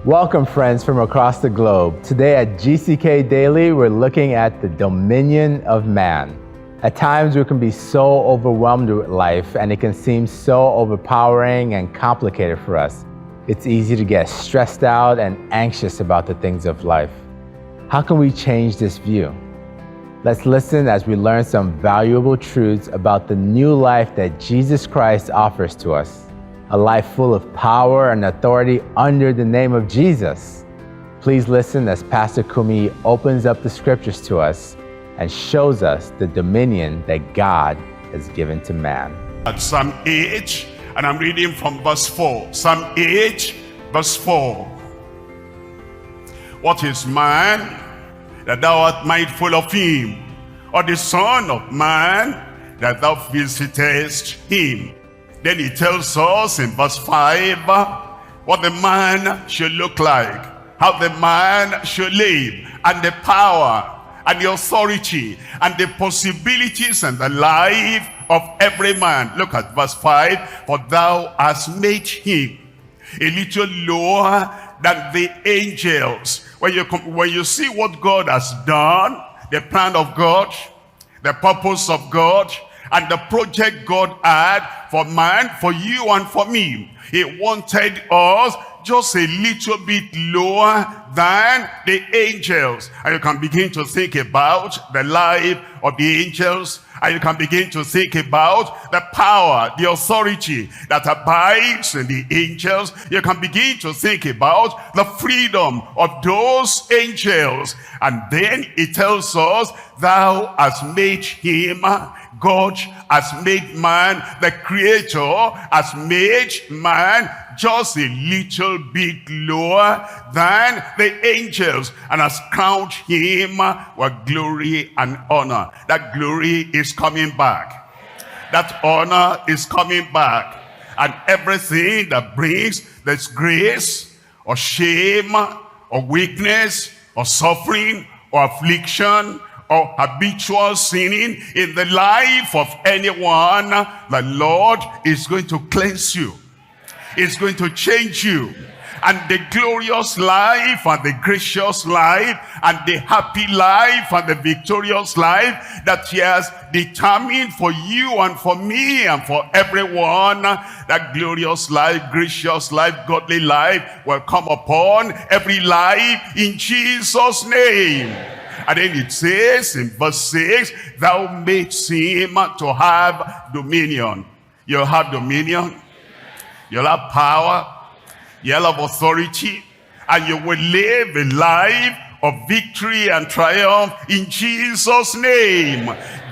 Welcome, friends from across the globe. Today at GCK Daily, we're looking at the dominion of man. At times, we can be so overwhelmed with life, and it can seem so overpowering and complicated for us. It's easy to get stressed out and anxious about the things of life. How can we change this view? Let's listen as we learn some valuable truths about the new life that Jesus Christ offers to us. A life full of power and authority under the name of Jesus. Please listen as Pastor Kumuyi opens up the scriptures to us and shows us the dominion that God has given to man. At Psalm 8, and I'm reading from verse 4. Psalm 8, verse 4. What is man, that thou art mindful of him? Or the son of man, that thou visitest him? Then he tells us in verse 5 what the man should look like, how the man should live, and the power and the authority and the possibilities and the life of every man. Look at verse 5. For thou hast made him a little lower than the angels. When you see what God has done, the plan of God, the purpose of God, and the project God had for man, for you and for me. He wanted us just a little bit lower than the angels. And you can begin to think about the life of the angels. And you can begin to think about the power, the authority that abides in the angels. You can begin to think about the freedom of those angels. And then it tells us, thou hast made him, God has made man, the creator has made man just a little bit lower than the angels and has crowned him with glory and honor. That glory is coming back. That honor is coming back. And everything that brings disgrace or shame or weakness or suffering or affliction or habitual sinning in the life of anyone, the Lord is going to cleanse you. It's going to change you. And the glorious life and the gracious life and the happy life and the victorious life that he has determined for you and for me and for everyone, that glorious life, gracious life, godly life will come upon every life in Jesus' name. And then it says in verse 6, thou madest him to have dominion. You'll have dominion. You'll have power. You'll have authority. And you will live a life of victory and triumph in Jesus' name.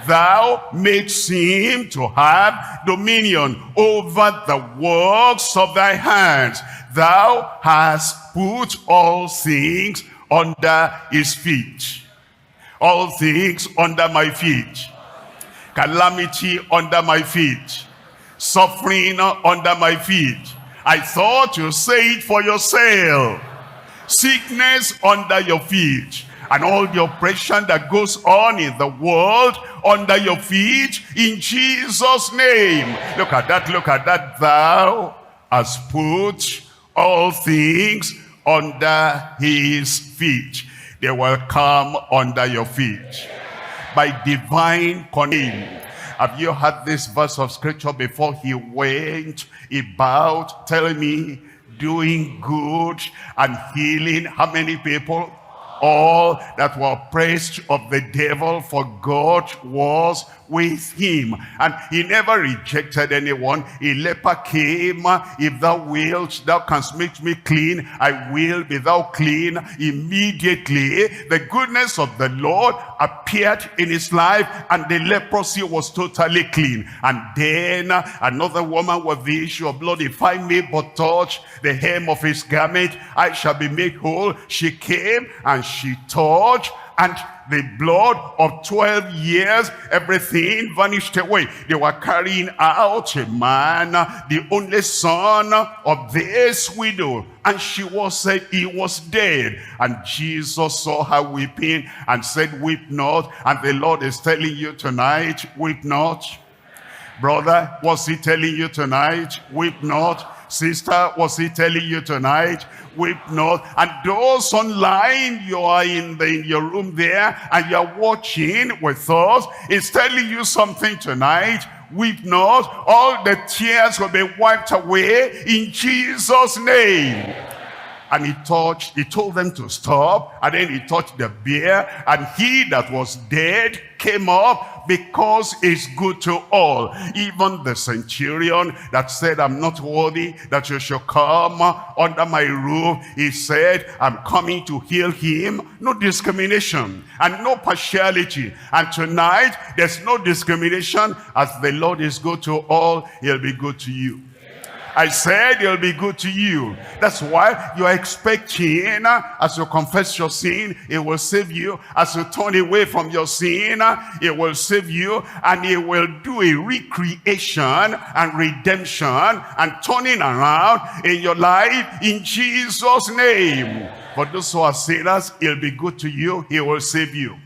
Thou madest him to have dominion over the works of thy hands. Thou hast put all things under his feet. All things under my feet. Calamity under my feet. Suffering under my feet. I thought you say it for yourself. Sickness under your feet. And all the oppression that goes on in the world under your feet in Jesus' name. Look at that, look at that. Thou hast put all things under his feet. They will come under your feet by divine command. Have you heard this verse of scripture before? He went about telling me, doing good and healing how many people? All that were oppressed of the devil, for God was with him. And he never rejected anyone. A leper came. If thou wilt, thou canst make me clean. I will be thou clean. Immediately, the goodness of the Lord appeared in his life, and the leprosy was totally clean. And then another woman with the issue of blood, if I may but touch the hem of his garment, I shall be made whole. She came and she touched, and the blood of 12 years, everything vanished away. They were carrying out a man, the only son of this widow, and she was said he was dead. And Jesus saw her weeping and said, weep not. And the Lord is telling you tonight, weep not. Brother, what's he telling you tonight? Weep not. Sister, what's he telling you tonight? Weep not. And those online, you are in your room there and you're watching with us. It's telling you something tonight. Weep not. All the tears will be wiped away in Jesus' name. And he told them to stop, and then he touched the bear, and he that was dead came up, because it's good to all. Even the centurion that said, I'm not worthy that you should come under my roof, he said, I'm coming to heal him. No discrimination and no partiality. And tonight, there's no discrimination. As the Lord is good to all, he'll be good to you. I said he'll be good to you. That's why you are expecting, as you confess your sin, it will save you. As you turn away from your sin, it will save you. And it will do a recreation and redemption and turning around in your life in Jesus' name. For those who are sinners, he'll be good to you. He will save you.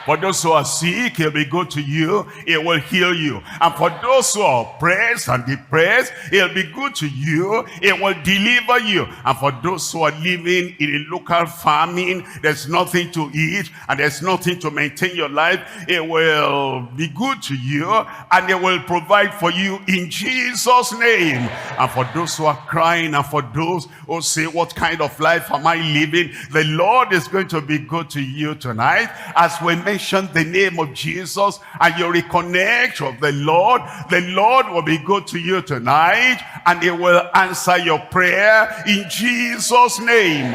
For those who are sick, he'll be good to you. He will heal you. And for those who are oppressed and depressed, he'll be good to you. He will deliver you. And for those who are living in a local famine, there's nothing to eat and there's nothing to maintain your life, he will be good to you and he will provide for you in Jesus' name. And for those who are crying and for those who say, what kind of life am I living? The Lord is going to be good to you tonight. As we mention the name of Jesus and you reconnect with the Lord will be good to you tonight, and he will answer your prayer in Jesus' name.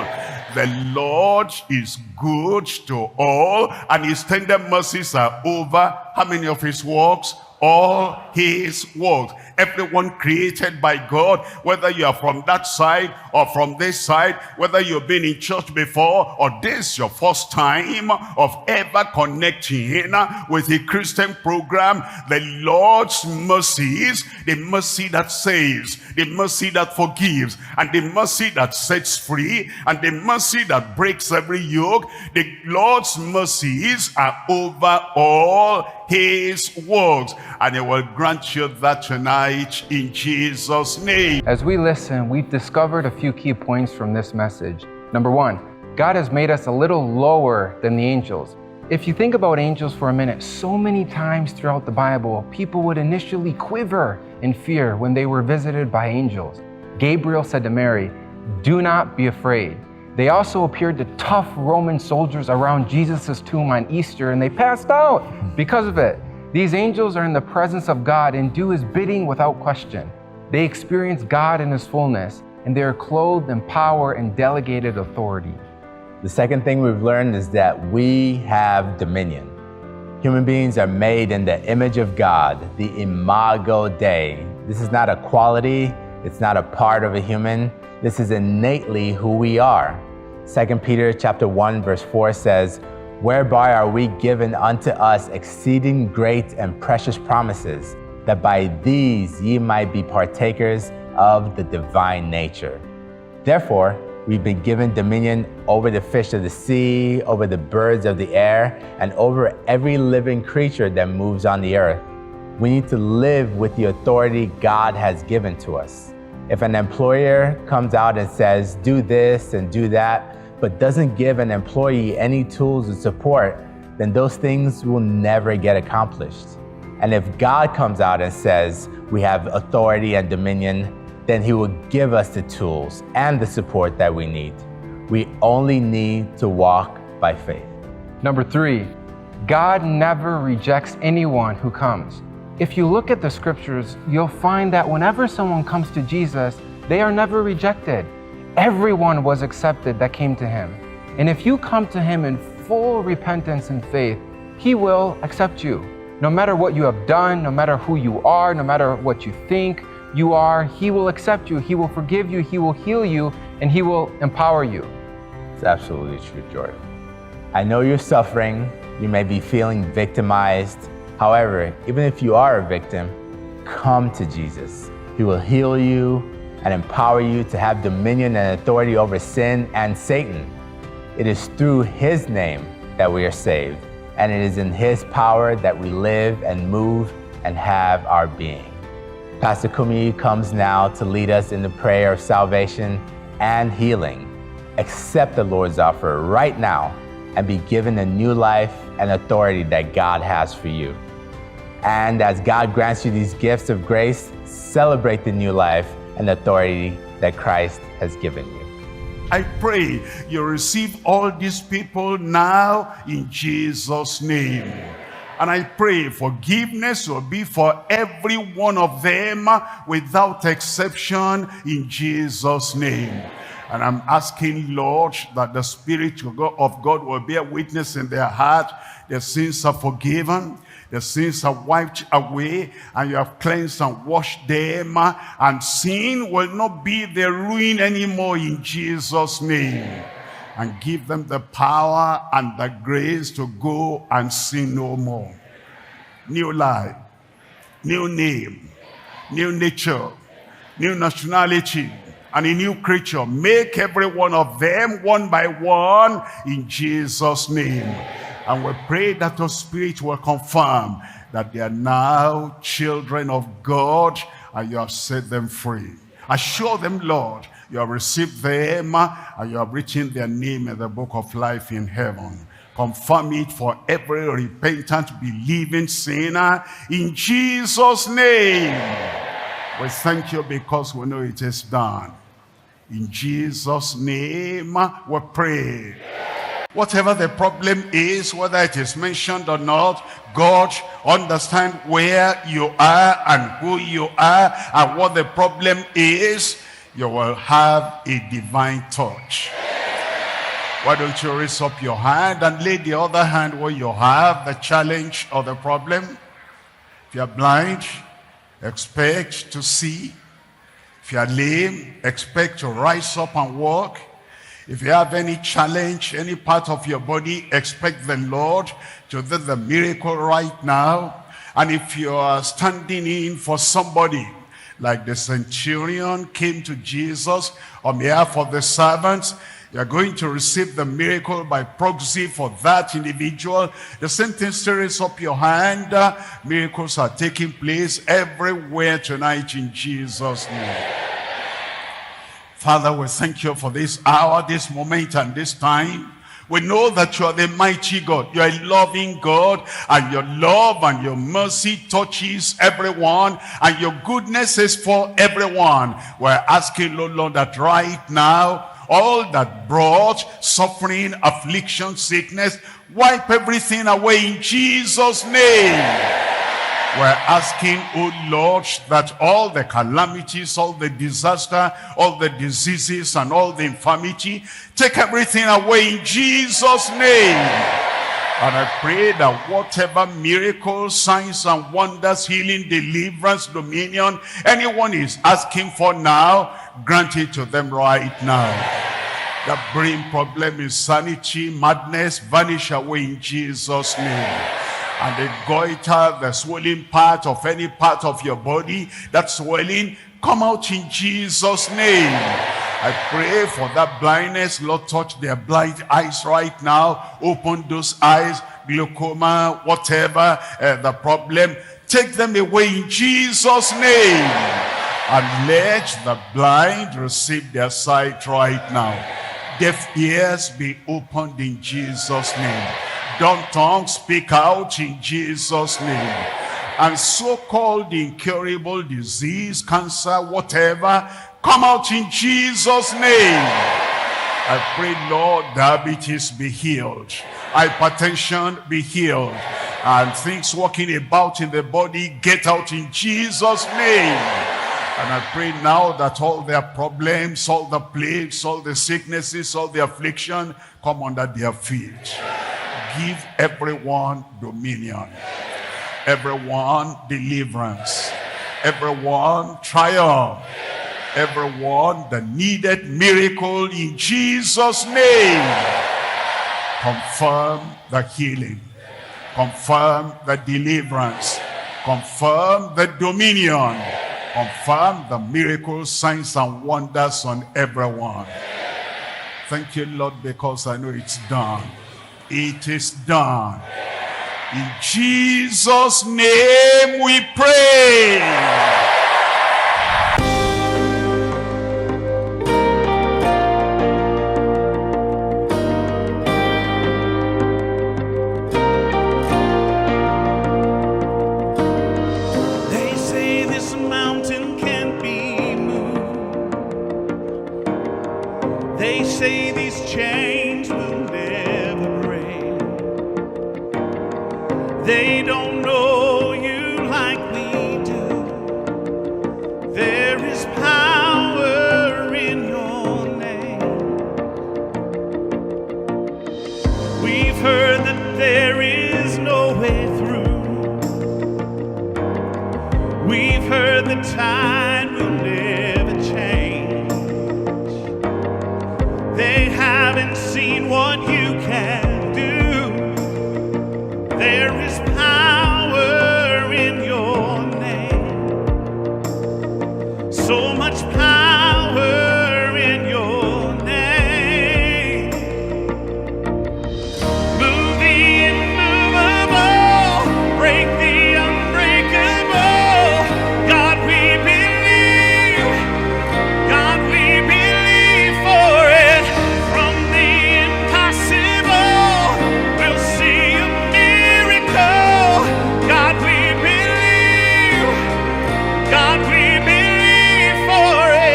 The Lord is good to all, and his tender mercies are over how many of his works? All his works. Everyone created by God, whether you are from that side or from this side, whether you've been in church before or this is your first time of ever connecting with a Christian program, the Lord's mercies, the mercy that saves, the mercy that forgives, and the mercy that sets free, and the mercy that breaks every yoke, the Lord's mercies are over all his works, and he will grant you that tonight in Jesus' name. As we listen, we've discovered a few key points from this message. Number one, God has made us a little lower than the angels. If you think about angels for a minute, so many times throughout the Bible, people would initially quiver in fear when they were visited by angels. Gabriel said to Mary, "Do not be afraid." They also appeared to tough Roman soldiers around Jesus' tomb on Easter, and they passed out because of it. These angels are in the presence of God and do his bidding without question. They experience God in his fullness, and they are clothed in power and delegated authority. The second thing we've learned is that we have dominion. Human beings are made in the image of God, the imago Dei. This is not a quality, it's not a part of a human. This is innately who we are. 2 Peter chapter 1 verse 4 says, "Whereby are we given unto us exceeding great and precious promises, that by these ye might be partakers of the divine nature." Therefore, we've been given dominion over the fish of the sea, over the birds of the air, and over every living creature that moves on the earth. We need to live with the authority God has given to us. If an employer comes out and says, do this and do that, but doesn't give an employee any tools and support, then those things will never get accomplished. And if God comes out and says we have authority and dominion, then he will give us the tools and the support that we need. We only need to walk by faith. Number three, God never rejects anyone who comes. If you look at the scriptures, you'll find that whenever someone comes to Jesus, they are never rejected. Everyone was accepted that came to him. And if you come to him in full repentance and faith, he will accept you. No matter what you have done, no matter who you are, no matter what you think you are, he will accept you, he will forgive you, he will heal you, and he will empower you. It's absolutely true, Jordan. I know you're suffering, you may be feeling victimized. However, even if you are a victim, come to Jesus. He will heal you and empower you to have dominion and authority over sin and Satan. It is through his name that we are saved, and it is in his power that we live and move and have our being. Pastor Kumuyi comes now to lead us in the prayer of salvation and healing. Accept the Lord's offer right now and be given a new life and authority that God has for you. And as God grants you these gifts of grace, celebrate the new life and authority that Christ has given you. I pray you receive all these people now in Jesus' name. And I pray forgiveness will be for every one of them without exception in Jesus' name. And I'm asking, Lord, that the Spirit of God will bear witness in their heart. Their sins are forgiven. The sins are wiped away, and you have cleansed and washed them, and sin will not be their ruin anymore in Jesus' name. And give them the power and the grace to go and sin no more. New life, new name, new nature, new nationality, and a new creature. Make every one of them one by one in Jesus' name. And we pray that the Spirit will confirm that they are now children of God and you have set them free. Assure them, Lord, you have received them and you have written their name in the book of life in heaven. Confirm it for every repentant, believing sinner in Jesus' name. We thank you because we know it is done. In Jesus' name we pray. Whatever the problem is, whether it is mentioned or not, God understands where you are and who you are and what the problem is. You will have a divine touch. Why don't you raise up your hand and lay the other hand where you have the challenge or the problem? If you are blind, expect to see. If you are lame, expect to rise up and walk. If you have any challenge, any part of your body, expect the Lord to do the miracle right now. And if you are standing in for somebody, like the centurion came to Jesus on behalf of the servants, you are going to receive the miracle by proxy for that individual. The same thing, still raise up your hand. Miracles are taking place everywhere tonight in Jesus' name. Father, we thank you for this hour, this moment, and this time. We know that you are the mighty God. You are a loving God, and your love and your mercy touches everyone, and your goodness is for everyone. We're asking, Lord, that right now, all that brought suffering, affliction, sickness, wipe everything away in Jesus' name. We're asking, oh Lord, that all the calamities, all the disaster, all the diseases, and all the infirmity, take everything away in Jesus' name. And I pray that whatever miracles, signs, and wonders, healing, deliverance, dominion, anyone is asking for now, grant it to them right now. The brain problem, insanity, madness, vanish away in Jesus' name. And the goiter, the swelling part of any part of your body, that swelling, come out in Jesus' name. I pray for that blindness. Lord, touch their blind eyes right now. Open those eyes, glaucoma, whatever the problem. Take them away in Jesus' name. And let the blind receive their sight right now. Deaf ears be opened in Jesus' name. Dumb tongues speak out in Jesus' name. And so-called incurable disease, cancer, whatever, come out in Jesus' name. I pray, Lord, diabetes be healed. Hypertension be healed. And things walking about in the body, get out in Jesus' name. And I pray now that all their problems, all the plagues, all the sicknesses, all the affliction come under their feet. Give everyone dominion, everyone deliverance, everyone triumph, everyone the needed miracle in Jesus' name. Confirm the healing, confirm the deliverance, confirm the dominion, confirm the miracles, signs, and wonders on everyone. Thank you, Lord, because I know it's done. It is done. In Jesus' name we pray. chains will never break. They don't know you like we do. There is power in your name. We've heard that there is no way through. We've heard the tide will never change. They haven't seen what you can do. There is power in your name. So much power in your name. Move the immovable, break the unbreakable. God, we believe. God, we believe for it. From the impossible, we'll see a miracle. God, we believe. God, we believe for it.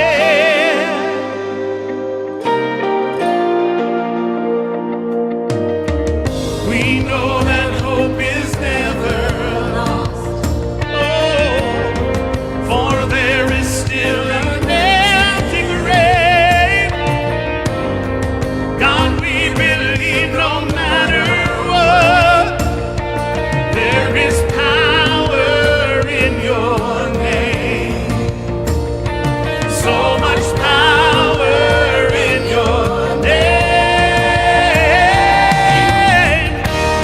We know that hope is never lost. Oh, for there is still an empty grave. God, we believe no matter what, there is power in your name. So much power in your name.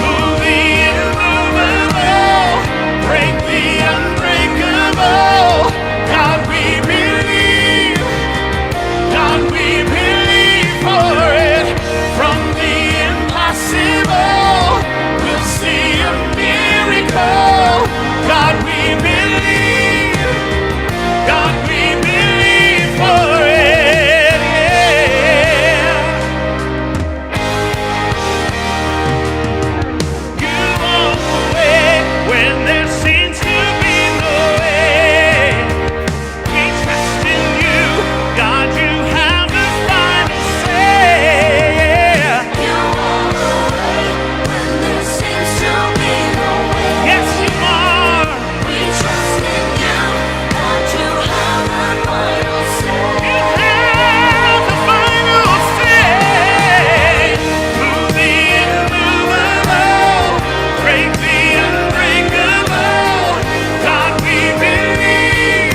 Move the immovable, break the unbreakable. God, we believe. God, we believe for it. From the impossible, we'll see a miracle. God, we believe. God, we believe for it. Yeah. You walk away when there seems to be no way. We trust in you, God, you have the final say. You walk away when there seems to be no way. Yes, you are. We trust in you, that you have the final say. You have the final say. Move the immovable, break the unbreakable. God, we believe.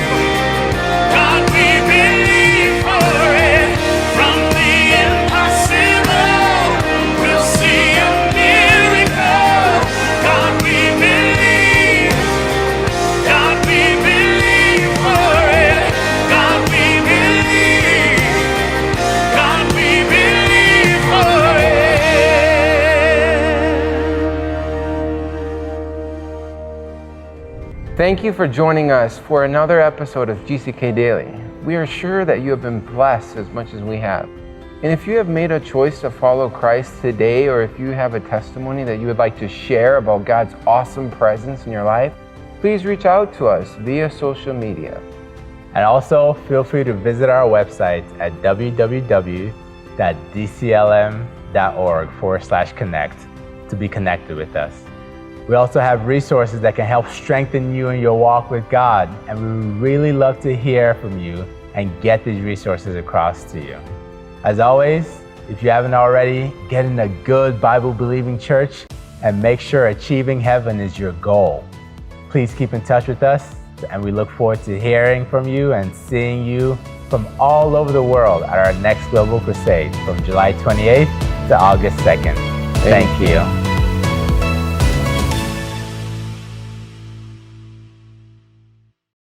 God, we believe for it. From the impossible, we'll see a miracle. God, we believe. God, we believe for it. God, we believe. God, we believe for it. Thank you for joining us for another episode of GCK Daily. We are sure that you have been blessed as much as we have. And if you have made a choice to follow Christ today, or if you have a testimony that you would like to share about God's awesome presence in your life, please reach out to us via social media. And also, feel free to visit our website at www.dclm.org/connect to be connected with us. We also have resources that can help strengthen you in your walk with God, and we would really love to hear from you and get these resources across to you. As always, if you haven't already, get in a good Bible-believing church and make sure achieving heaven is your goal. Please keep in touch with us, and we look forward to hearing from you and seeing you from all over the world at our next Global Crusade from July 28th to August 2nd. Thank you.